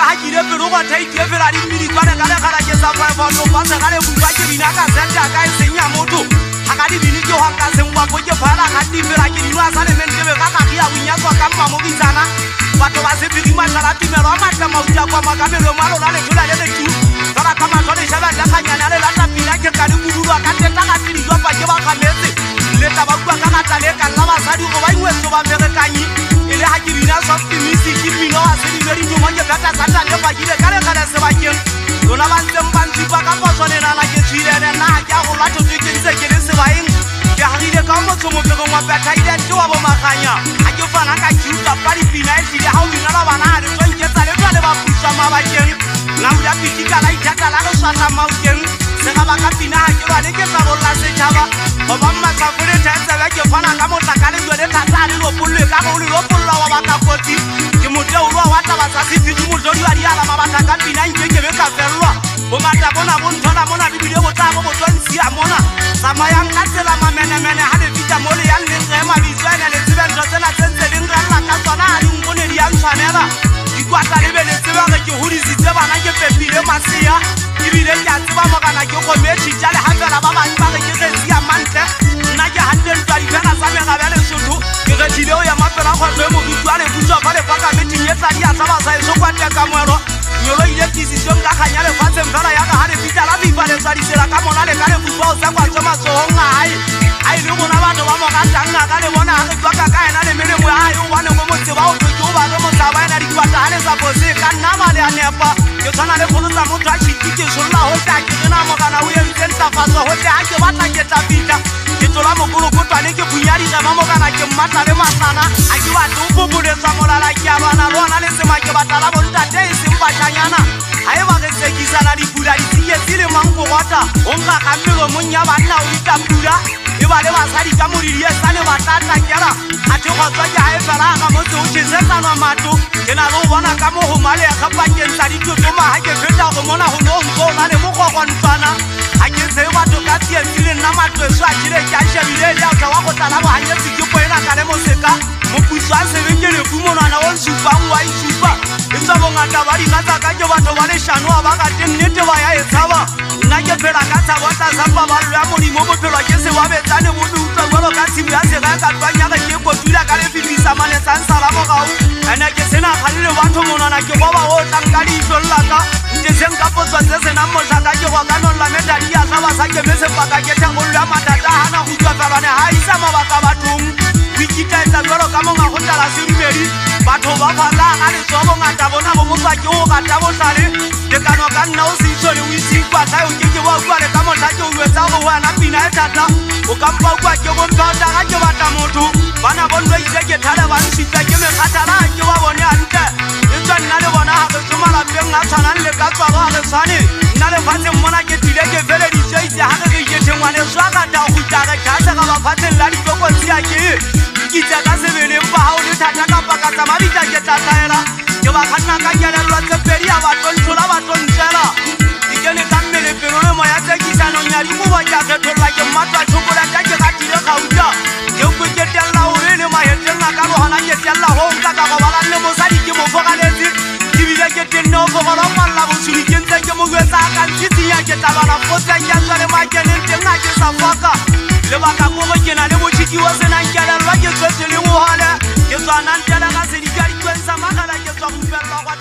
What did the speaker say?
ha ke ile pelo go thaiti e fela di mmidi kwa le kala ke sa fa no ba se gale bua ke bina ka senta ka e senya motho ha ka di bini ke ho ka sengwa go ke fala ka di fela ke di nwa sa le mente be ka ka ya bunya so ka mma mo bitsana batho ba se bidi ma tla timelo ma tla ma utya kwa makamelo ma lona le tula le le tu fala ka ma tole shaba la kanyana le la tapila ke ka di budulwa ka teta ka tidi jwa pa ke ba ka metse le ta ba kwa ka ka tale ka la ba sa di go ba iwe so ba mere kanyi ile ha ke bina so optimistic ke bino a se di beri jo mo ke bata sata le ba gile ka le ka se ba ke lona ba ntse mpanti ba ka bo sone na ke tsile le na ha ke go latho ke ntse ke le se ba eng ke hagile ka mo tsomo ke go mwa bata ile ntse wa bo maganya ha ke fana ka tjuta pa di bina e tsile ha o bina la bana ha re tsong ke tsa le tla le ba pusa ma ba ke na o ya pitika la itata la go swana ma o keng se ga ba ka bina ha ke ba le ke tsa bolla se tshaba go ba mma tsa fole tsa ba ke fana ka mo takale le thata le lo pulle ka go le lo pulla wa ba ka koti ke mo teo lo wa taba sa se di mo jodi wa di ala ma ba ta ka bina nke ke be ka ferwa bo mata bona bo ntona mona di bile bo tsa bo tsonsi a mona samayang ka tsela ma mene ha le fita mo le ya le re ma bizwana le tsebento tsena tsentse le ngralla ka tsona ha di ngone di yang tshwanela di kwata le be le tseba ke hodisitse bana ke pepile masia ke bile ke a tseba mo kana ke go metsi jale ha fela ba bang ba ke ke tsia mantle nna ke handle twa di fela sa me ga ba le sotho ke re dile o ya mapela go tlo mo bitswane butsa ba le paka meeting ye tsa di a tsaba sa eso kwata ka moero nyolo ile decision ka khanya le fatse mfala ya ka ha le fita la bipa le sa di sela ka mona le ka le butwa o sa kwa tsoma sohonga ai le bona batho ba mo ka tanga ka le bona ha re tswa ka ena le mele mo ai o bana mo motse ba o tlo ba mo tsaba ena di kwata ha le sa bose ka nna ba le anepa ke tsana le go tsa motho a tshiki solla ho tla ke na mo kana o ye ntenta fatso ho tla ke batla ke tla pita ke tsola mo go go twane ke bunyadi ga mo kana ke mmatla le masana a ke ba tlo bobule tsa molala ke abana bona le sema ke batla la bonta te se mpashanyana hae ba re sekisana di pula di tsiye tsile mango gota o nka ka mmelo monya banna o ditapula e ba le basadi ka moriri e sane ba tata kera a te go tswa ke hae fela ga mo tse o tshesa na mato ke na go bona ka mo go male ga pa ke ntsa di totoma ha ke feta go mona go no go na le mo go gontsana ha ke se ba to ka tie tsile na matlo e swa tsile ke a shebile ya tla wa go tala ba hanye tsi ke poena ka le mo seka mo puswa se be ke le fumona na o supa wa I supa e tsa bo ngata ba di ka tsa ka ke batho ba le shano ba ka teng nete ba ya e tsaba nna ke phela ka tsa bota sa ba ba lwa mo di mo bophelo ke se wa betsane mo di utlwa go ka tsimi ya se ga ka twanya ga ke go tula ka le fitisa mane tsa nsala mo gao ana ke sena khalile batho mona na ke go ba o tlang ka di tlolla ka ke seng ka potswa se se na mo shaka ke go ka no la meta di ya sa ba sa ke me se paka ke tla go lwa matata hana go tswa fela ne ha isa ma ba ka bathong wikita tsa jolo ka mo ga go tala se dumedi batho ba fala ga le tsobo ngata bona bo motswa ke o ga tabo sale de ka no ka nna o se itshole o isi kwa tsa o ke wa kwa le ka mo tla ke o etsa go wana pina e tata o ka mpa kwa ke go ntota ga ke batla motho bana bonno itse ke thale ba ntshitsa ke me khatala ke wa bone ante e tswa nna le bona ha ke tsoma la peng na tshwana le ka tswa ba le sane nna le fatse mona ke tile ke vele di tse ha ke ke tengwane swa ka ta go tla ka tsa ga ba fatse la di toko tsia ke kitsa ka se bele mpa ha o le thata ka paka tsa mabita ke tla tsaela ke ba khanna ka kele lwa tse pedi ya ba tontshola ba tontsela dikene ka mmele pero le moya tse kisano nyadi mo ba ja ke thola ke matwa tshokola ka ke ga tile ga uja ke go ke tella o le ma hetella ka go hana ke tella ho nka ka go bala le mo sadi ke mo fogaletse ke bile ke tenno go go la malla bo suri ke ntse ke mo gwetsa ka ntsi ya ke tabala fotsa ya tsale ma ke ne tenga ke sa foka le ba ka mo ke na le mo tshiki wa sena nkela lwa ke tswetse le mo hala ke tswana ntela ka se di ka di kwensa magala ke tswa go fella kwa